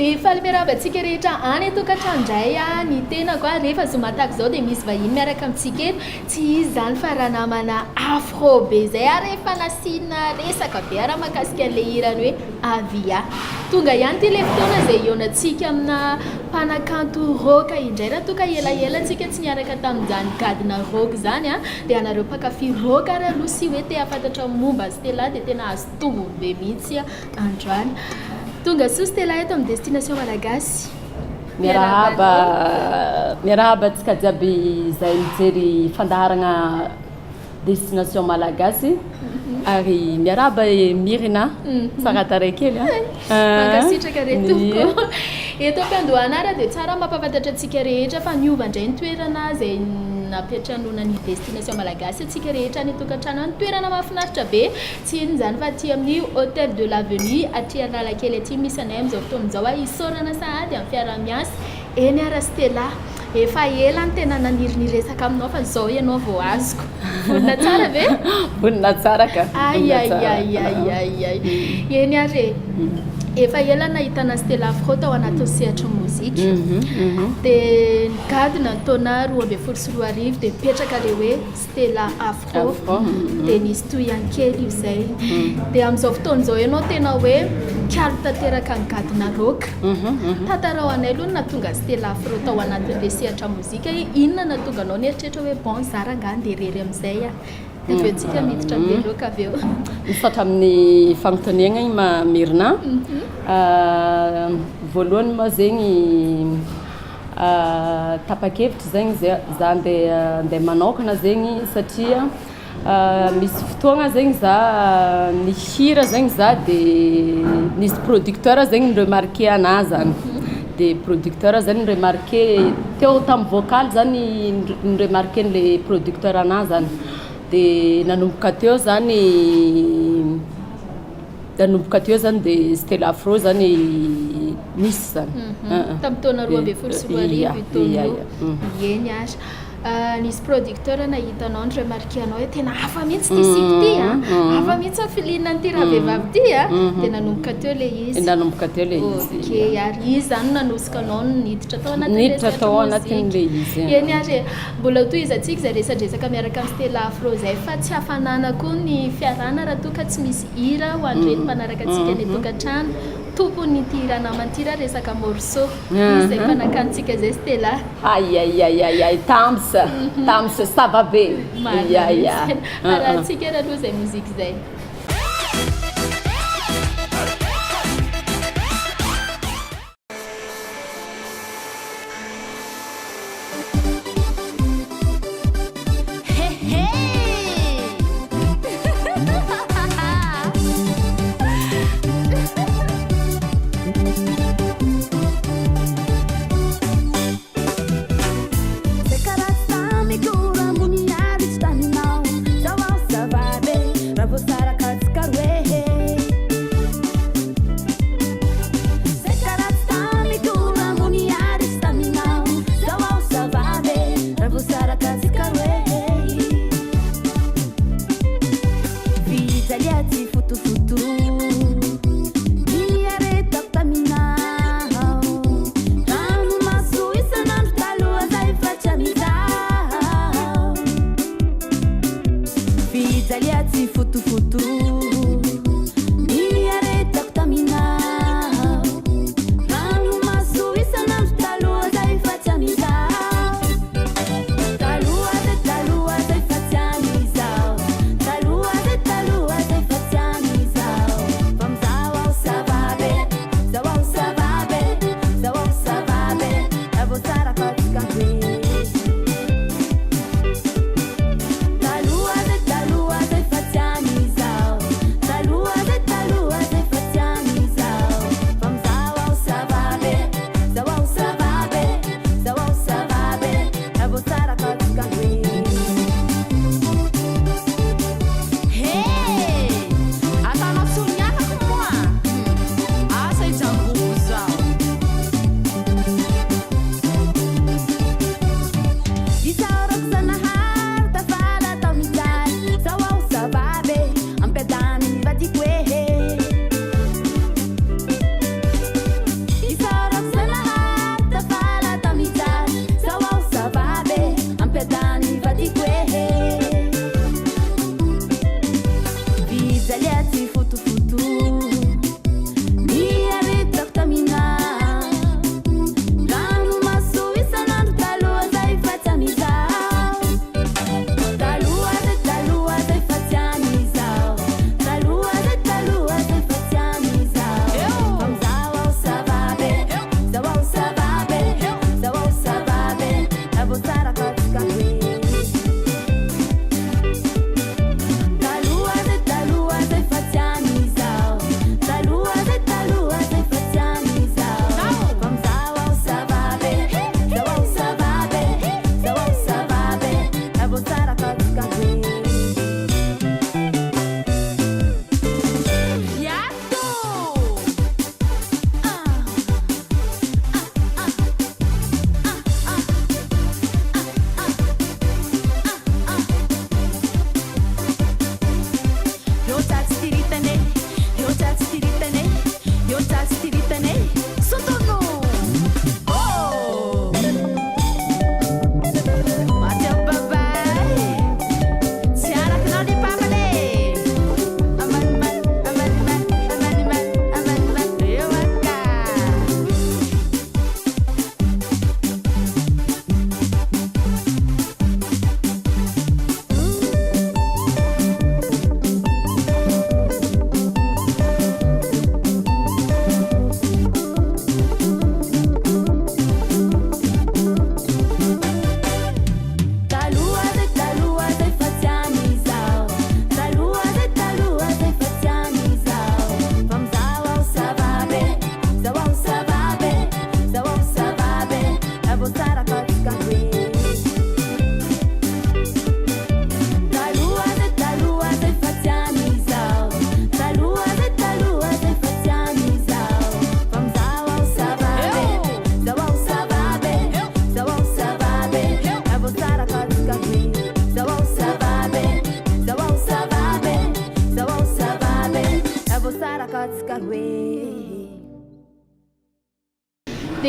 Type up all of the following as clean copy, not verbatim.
dia faly miarahaba antsika rehetra any tokantrano indray ny tenako rehefa zomatako izao dia misy vahiny miaraka amintsika eto tsy izy izany fa raha namana afro be izay rehefa nasiana resaka be raha mahakasika an'ilay hirany hoe avia tonga ihany ty ilay fotoana izay ionantsika amina mpanakanto roka indray raha toka elaela antsika tsy niaraka tamin'izany gadina roka izany dia anareo mpakafy roka ary aloha sy hoe te hafantatra momba Stella dia tena azo tombony be mihitsy androany tonga so Stella eto amin'ny destination malagasy miarahaba antsika jiaby izay mijery fandaharana destination malagasy ary miarahaba Mirina sarata ray kely mankasitraka retoko eto am-piandohana ara dia tsara mampafantatra antsika rehetra fa miova indray ny toerana izay nampetranona ny destination malagasy antsika rehetra ny tokantrano ny toerana mahafinaritra be tsy ino izany fa aty amin'ny hôtel de l'avenue aty Analakely aty misy anay amin'izao fotoan'izao isaorana sahady amin'ny fiara-miasy eny ara Stella efa ela ny tena naniry resaka aminao fa izao ianao vao azoko vonina tsara ve vonina tsara ka ayayayayay eny ary efa ela nahitana Stella Afro tao anaty sehatra mozika dia nigadina ny taona 2024 dia mipetraka ilay hoe Stella Afro dia nisy tohan-kely io izay dia amin'izao fotoan'izao ianao tena hoe kialo tanteraka ny gadina roka tantarao anay aloha natonga Stella Afro tao anatin'ilay sehatra mozika inona natonga anao nieritreritra hoe bon zara nga nderery amin'izay dia aveo tsika miditra be loka aveo misatra amin'ny fanontaniana igny Mirina voalohany moa zegny tapa-kevitra zegny za andeha manokana zegny satria misy fotoagna zegny za nihira zegny za dia nisy producteur zegny niremarqué anahy zany dia producteur zany niremarqué teo tamin'ny vocal zany niremarqué n'ilay producteur anahy zany dia nanomboka teo zany dia Stella Afro zany nisy zany tamin'ny taona 2024 eny ary nisy producteur nahitanao niremarqué anao hoe tena hafa mihitsy ty siky ty hafa mihitsy afiliana n'ity raha vehivavy ty dia nanomboka teo ilay izy ok ary izy zany nanosika anao niditra tao anatin'ilay izy eny ary mbola tohizantsika izay resadresaka miaraka amin'ny Stella Afro izay fa tsy hafanana koa ny fiarana raha toka tsy misy hira ho andreny mpanaraka antsika ny tokantrano tompony ity ranamantira resaka morceau izay mpanakantsika zay Stella ayayayay tamsa ça va bien raha antsika raha aloha izay mozika izay Vou estar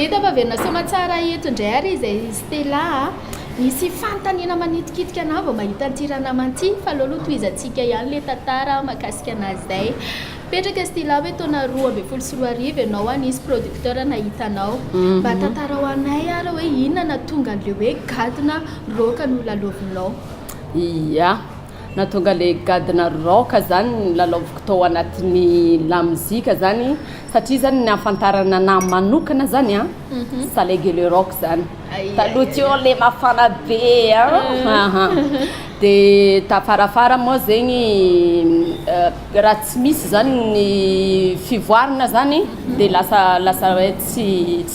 mety avaverina somatsara eto indray ary izay Stella misy fanontaniana manitikitika anao vao mahita an'ity fa aloha toizantsika ihany le tantara mahakasika anazy izay. Petraka Stella hoe taona 2024 ianao anisy producteur nahitanao. Mba tantara ho anay ary hoe inona na tonga an'ilay hoe gadina rock no lalaovinao. Ia, natonga le gadina rock zany lalaoviko tao anatin'ny lamozika zany satria zany ny afantarana na manokana zany a Salegy le rock zany taloha teo le mafana be de tafarafara moa zegny raha tsy misy zany ny fivoarana zany de lasa hoe tsy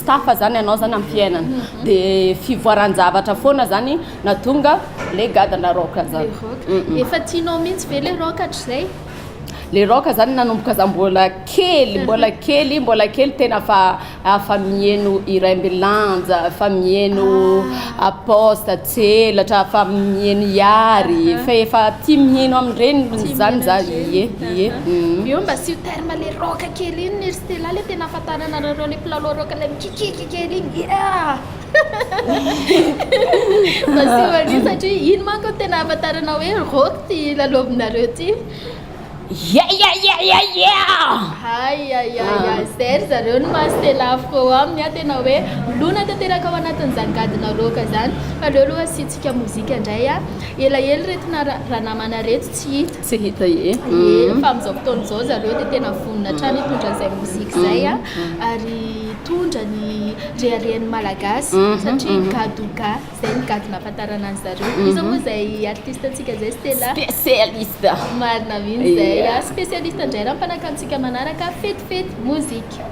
tafa zany anao zany amin'ny fiainana de fivoaran-javatra foana zany natonga le gadina rock zany. Efa tianao mihitsy ve le rock hatr'izay? Le rock zany nanomboka za mbola kely tena fa mihaino Iray Ambelanja, fa mihaino Aposta, Tselatra, fa mihaino Yary, fa efa tia mihaino amin'ireny zany za ie. Io mba sy terme le rock kely iny ny Stella le tena afantarana nareo le mpilalao rock le mikikika kely iny. Masiva satria iny manko tena afantarana hoe rock ty lalaovinareo ty. Zay zareo no maha-Stella Afro aminy a tena hoe lona tanteraka ao anatin'izany gadina rock zany fa aleo aloha asiantsika mozika indray a elaela retina raha namana reto tsy hita fa amin'izao fotoana izao zareo dia tena vonona hatrany hitondra an'izay mozika izay a ary tondra ny reharehan'ny malagasy satria gadoga zay ny gadina afantarana any zareo izy moa izay artiste antsika zay Stella spécialiste marina mihitsy zay spécialiste indray raha mpanakansika manaraka fetifety mozika.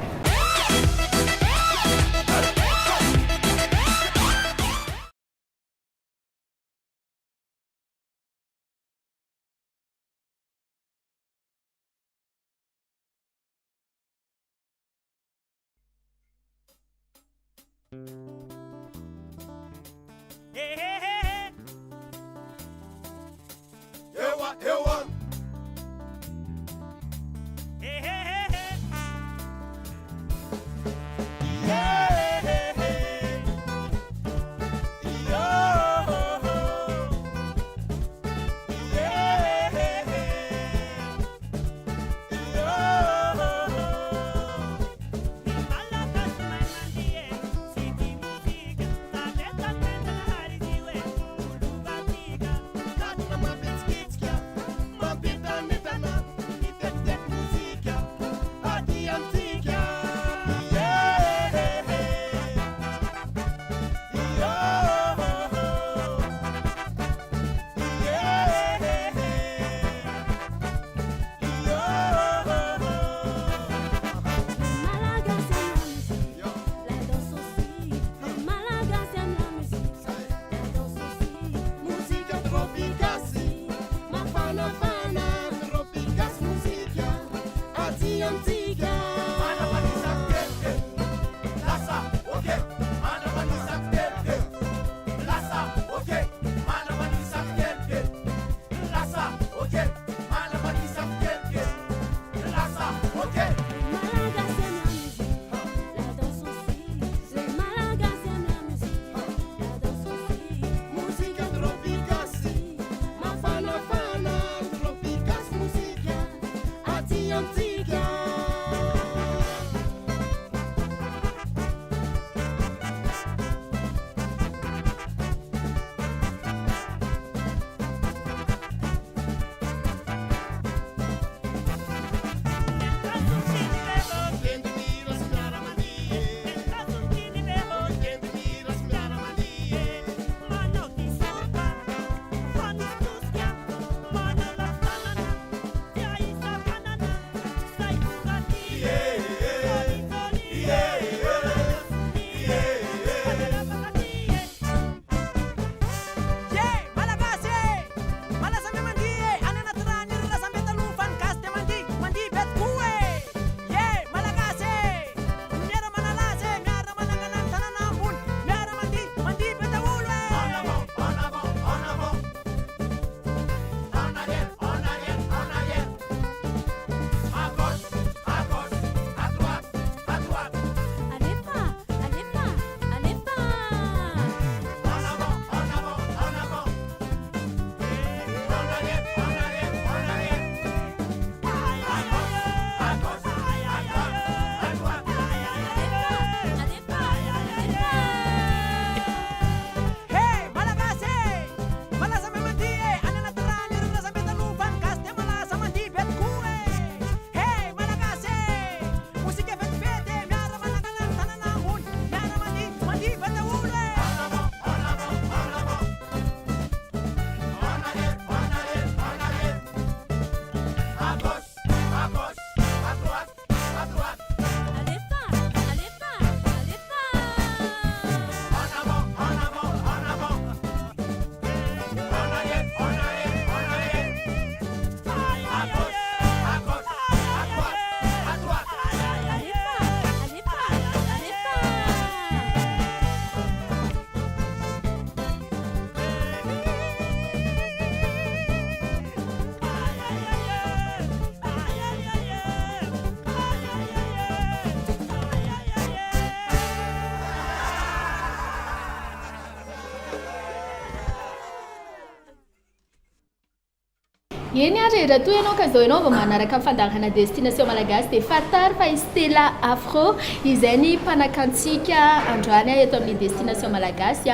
eny ary raha toy ianao ka zao ianao vao manaraka fandarana destination malagasy dia fatary fa i Stella Afro izay ny mpanakantsika androany eto amin'ny destination malagasy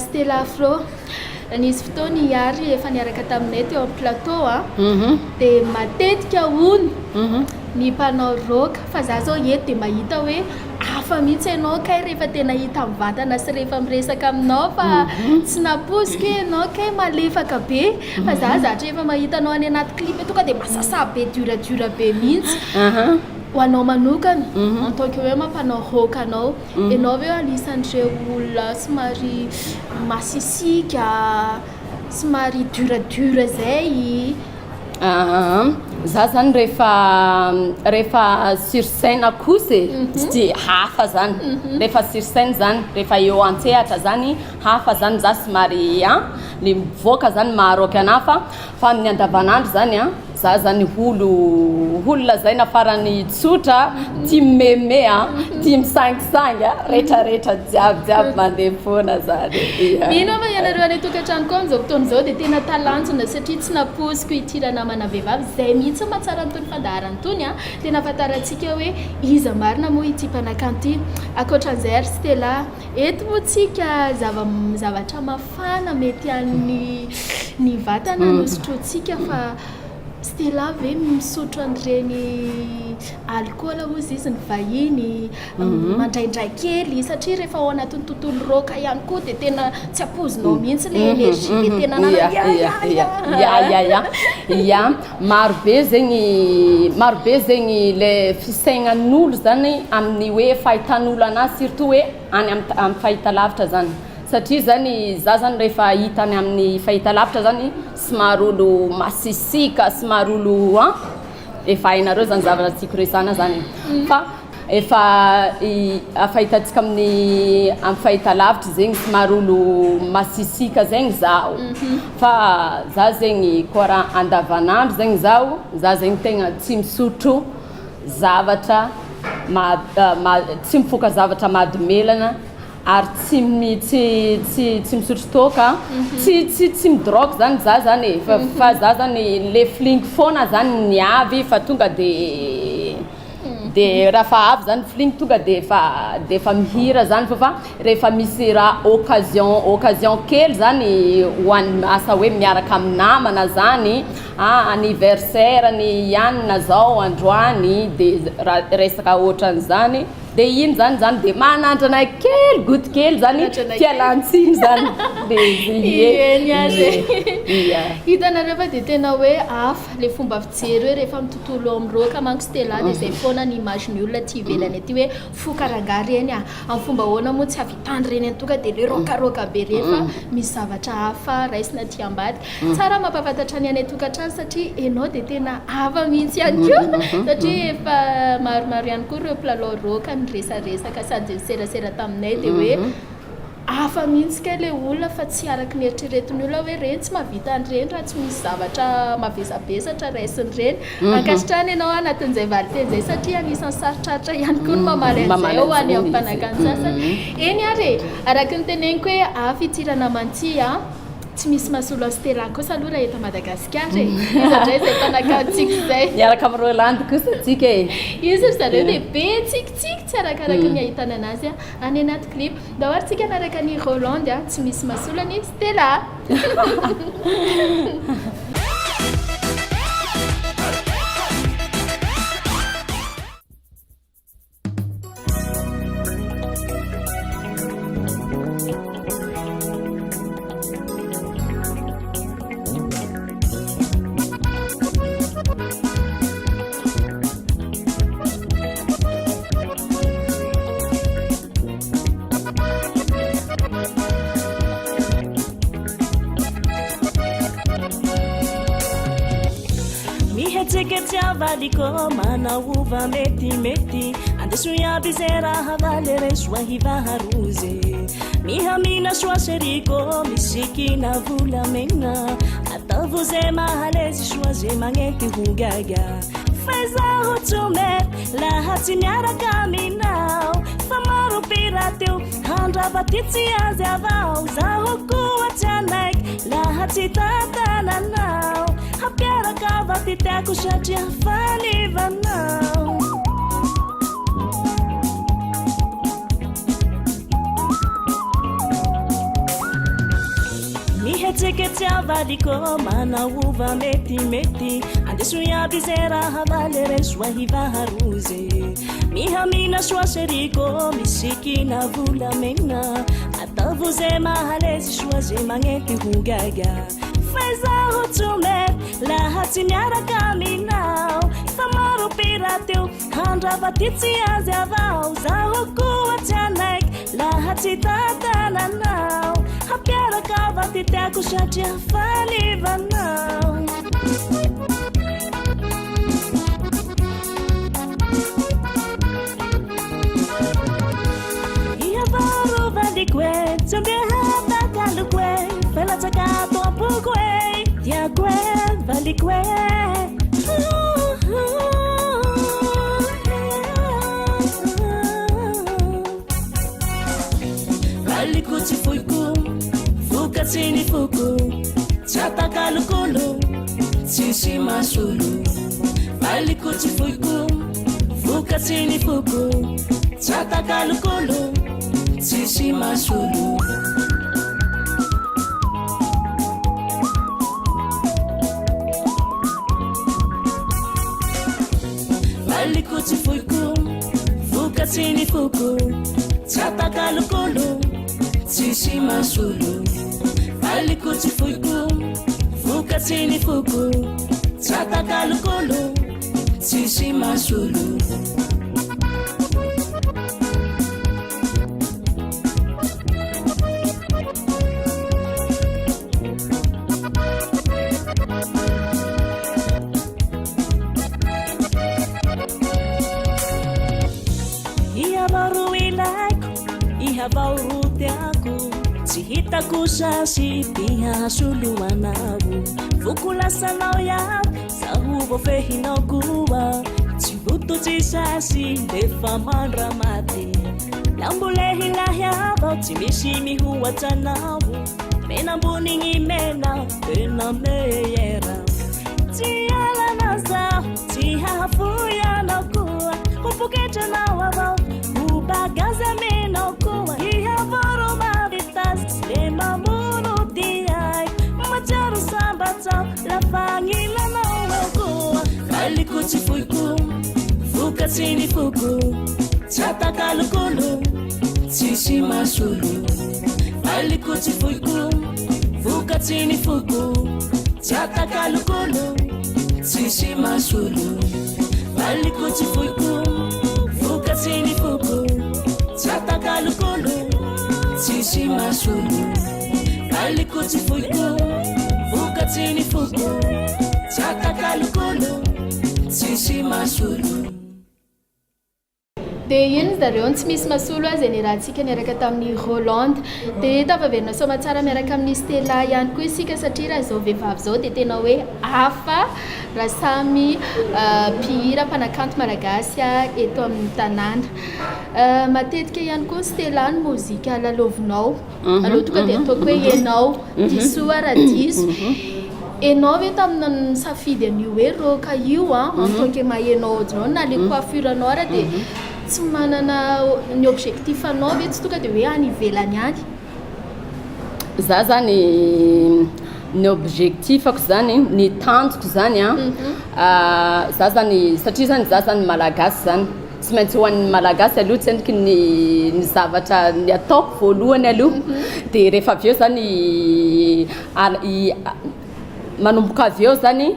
Stella Afro nisy fotoana iary efa niaraka taminay teo amin'ny plateau dia matetika hono ny mpanao rock fa za zao eto dia mahita hoe hafa mihitsy ianao kay rehefa tena hita mivantana sy rehefa miresaka aminao fa tsy naposika ianao kay malefaka be fa za zatra efa mahita anao any anaty clip tonga dia masasa be duradura be mihitsy ho anao manokana en tant que hoe mampanao rock anao ianao ve anisan'ireo olona somary masisika somary duradura zay za zany rehefa sur scène kosa tsy dia hafa zany rehefa sur scène zany rehefa eo an-tsehatra zany hafa zany za somary le mivoaka zany maharoky anahy fa amin'ny andavanandro zany za zany olona zay na farany tsotra tia mimeme tia misangisangy rehetrarehetra jiaby mandeha foana zany mino fa ianareo any tokantrano koa amin'izao fotoana izao dia tena talanjona satria tsy naposiko itira namana vehivavy zay mihitsy mahatsara n'itony fandaharany tony tena afantarantsika hoe iza marina moa ity mpanakanto ity ankoatran'izay ary Stella eto moa tsika zavatra mafana mety any vatana nosotrotsika fa Stella ve misotro an'ireny alcool ozy izy ny vahiny mandraindray kely satria rehefa ao anatin'ny tontolo rock ihany koa dia tena tsy apozinao mihitsy le énergie le tena ya marobe zegny le fisaignan'olo zany amin'ny hoe fahitan'olo anazy surtout hoe any amin'ny fahitalavitra zany satria zany za zany rehefa hitany amin'ny fahitalavitra zany somary olo masisika somary olo efa hainareo zany zavatra tiako resana zany fa efa fahitantsika amin'ny fahitalavitra zegny somary olo masisika zegny zaho fa za zegny koa raha andavanandro zegny zaho za zegny tegna tsy misotro zavatra tsy mifoka zavatra mahadomelana ary tsy misotro toka tsy midrogue zany za zany fa za zany le flingy foana zany niavy fa tonga dia raha fa avy zany flingy tonga dia fa mihira zany fa rehefa misy raha occasion kely zany hoan'ny asa hoe miaraka amin'ny namana zany anniversaire ny ianina zao androany dia resaka ohatran'izany dia iny zany dia manandrana kely goty kely zany fialantsiny zany hitanareo fa dia tena hoe hafa le fomba fijery hoe rehefa mitontolo amin'ny roka manko Stella dia izay foana ny imageny olona ty ivelany aty hoe fokarangary eny amin'ny fomba hoana moa tsy havitany reny any tonga dia le rokaroka be reny fa misy zavatra hafa raisina ty ambadika tsara mampafantatra ny anay tokantrano satria ianao dia tena hafa mihitsy ihany koa satria efa maromaro ihany koa ireo mpilalao roka resaresaka sady serasera taminay dia hoe hafa mihitsy ka le olona fa tsy araky ny eritreretiny olona hoe reny tsy mahavita an'ireny raha tsy misy zavatra mavesabesatra raisin'ireny ankasitrany ianao anatin'izay valiteny zay satria anisan'ny sarotraritra ihany koa no mamaly an'izay ho any amin'ny mpanakantsasany eny ary araky ny teneniko hoe hafa itirana manty tsy misy masolo Stella kosa aloha raha eto Madagasikara izandray zay mpanakantsika zay miaraka amin'ny Roland kosa tsika izy zareo dia be tsikitsiky tsy arakaraka ny ahitana anazy any anaty clip da ohatra tsika naraka ny Roland tsy misy masolo ny Stella valiko manauva mety andeso iaby zay raha valy reso ahivaharozy mihamina soa seriko misikina volamena ataovy zay mahalezy soa zay magnety hogaga fa zaho tsomery laha tsy miaraka aminao fa maro pirateo handravatitsy azy avao zaho koa tsy anaiky laha tsy tatananao ty tiako satria falevanao mihetsiketsy avaliko manaova metimety andeso iaby zay raha valere soa hivaharozy mihamina soa seriko misikina volamena ataovy zay mahalezy soa zay magnety hogaga faizaho tsomer laha tsy miaraka aminao fa maro pirateo handravaty tsy azy avao zaho koa tsy anaiky laha tsy tatananao hampiaraka vaty tiako satria falevanao iavarovaliko e tsy andeha takaloko e felatsaka toapoko e tiako e valiko e valiko tsy foiko vokatsy ny foko tsy atakalokolo tsisy masolo valiko tsy foiko vokatsy ny foko tsy atakalokolo tsisy masolo valiko tsy foiko vokatsy ny foko tsy atakalokolo tsisy masolo valiko tsy foiko vokatsy ny foko tsy atakalokolo tsisy masolo vaoroteako tsy hitako sasy tihasoloanao vokolasanao iaby zaho voafehinao koa tsy vototsy sasy lefa mandramaty lambolehilahy avao tsy misy mihoatsanao menambonigny mena tena meyera tsy alana zaho tsy hahafoyanao koa hopoketranao avao hobagaza menao koa ihavoro mavitasy le mamono tiay matsaro sambatsao lafagnilanao koa valiko tsy foiko vokatsy ny foko tsy atakalokolo tsisy masolo valiko tsy foiko vokatsy ny foko tsy atakalokolo tsisy masolo valiko tsy foiko vokatsy ny foko tsy atakalokolo tsisy masolo valiko tsy foiko vokatsy ny foko tsy atakalokolo tsisy masolo dia iny zareo tsy misy masolo azy ny rahantsika niaraka tamin'ny Rolande dia tafaverina soma tsara miaraka amin'ny Stella ihany koa isika satria raha izao vehivavy izao dia tena hoe hafa raha samy mpihira mpanakanto malagasy eto amin'ny tanàna matetika ihany koa Stella ny mozika lalaovinao aloha tonga dia ataoko hoe ianao disoa raha diso enao hoe tamina safidy an'io hoe roka io en tant que mahainao ohatranao na le coiffuranao raha dia tsy manana ny objectif anao ve tsy tonga dia hoe any ivelany any za zany ny objectifako zany ny tanjoko zany za zany satria zany za zany malagasy zany tsy maintsy hoan'ny malagasy aloha tsy endriky ny zavatra ny ataoko voalohany aloha dia rehefa avy eo zany manomboka avy eo zany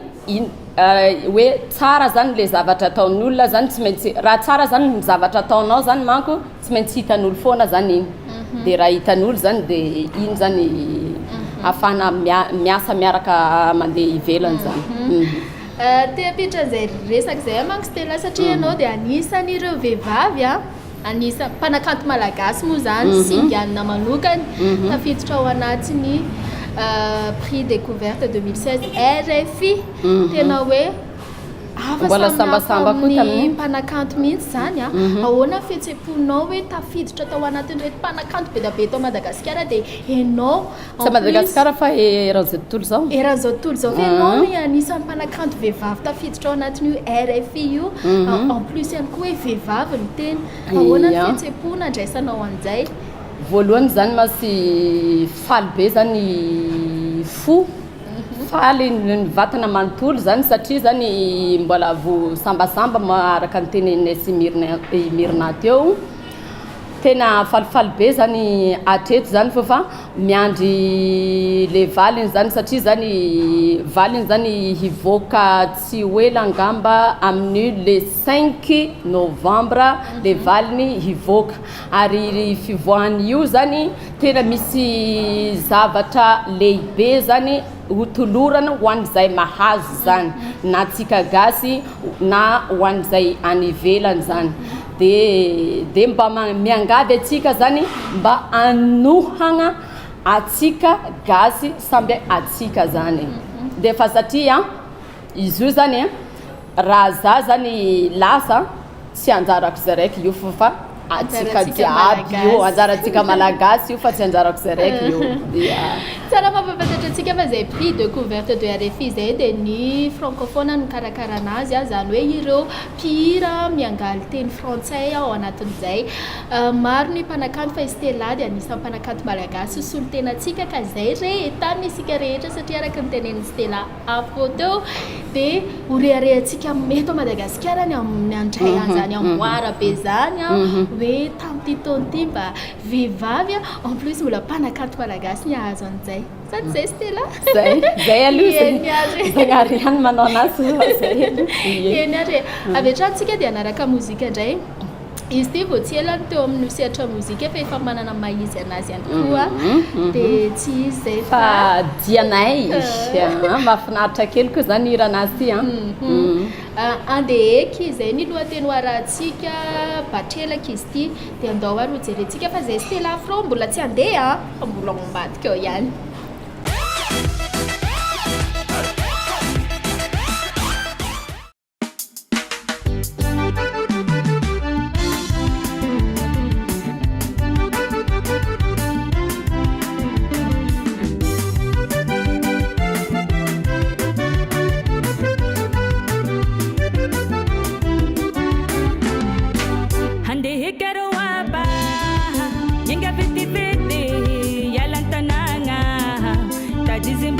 hoe tsara zany le zavatra ataon'ny olona zany tsy maintsy raha tsara zany ny zavatra ataonao zany manko tsy maintsy hitan'olo foana zany iny dia raha hitan'olo zany dia iny zany ahafahana miasa miaraka mandeha ivelany zany teapitra zay resaka zay manko Stella satria ianao dia anisan'ireo vehivavy anisa mpanakanto malagasy moa zany singanina manokany tafiditra ao anatiny prix découverte 2016 RFI tena hoe mbola sambasamba koa tamin'ny mpanakanto mihitsy zany a ahoana fihetsem-ponao hoe tafiditra tao anatin'irety mpanakanto be da be tao Madagasikara dia enao tsy Madagasikara fa eran'izao tontolo zao eran'izao tontolo zao fa enao hoe anisan'ny mpanakanto vehivavy tafiditra ao anatin'io RFI io en plus ihany koa hoe vehivavy ny tena ahoana ny fihetsem-pona andraisanao an'izay voalohany zany masy faly be zany fo faly ny vatana manontolo zany satria zany mbola vo sambasamba araka ny tenenay sy mirina teo tena falifaly be zany atreto zany fa miandry le valiny zany satria zany valiny zany hivoaka tsy hoela angamba amin'ny le 5 novembre le valiny hivoaka ary fivoahany io zany tena misy zavatra lehibe zany hotolorana ho an'izay mahazo zany na tsika gasy na ho an'izay any ivelany zany de mba miangavy atsika zany mba anohana atsika gasy samby atsika zany de fa satria izy io zany raha za zany lasa tsy anjarako zay raiky io fa atsika jiaby io anjaratsika malagasy io fa tsy anjarako zay raiky io tsara mampafantatra atsika fa zay prix de couverte de RFI zay dia ny francophone no karakarana azy zany hoe ireo mpihira miangaly teny frantsay ao anatin'izay maro ny mpanakanto fa Stella dia anisan'ny mpanakanto malagasy solon-tena atsika ka zay rehetra misika rehetra satria araka ny tenen'ny Stella afro teo dia horeharehantsika meto Madagasikara ny amin'ny andray an'izany amboara be zany hoe tamin'ity taon'ity mba vehivavy en plus mbola mpanakanto malagasy ny ahazo an'izay sady zay Stella zay aloha zay ariany manao anazy zay eny ary avy hatrany dia anaraka mozika indray izy ty vao tsy elany teo amin'ny sehatra mozika fa efa manana maizy anazy ihany koa dia tsy izy zay fa dianay mahafinaritra kely koa zany iranazy ty andeha eky izay ny lohateny hoarantsika batrelaka izy ty dia andao ary ho jerentsika fa zay Stella Afro mbola tsy andeha fa mbola ambadika ao ihany Dizem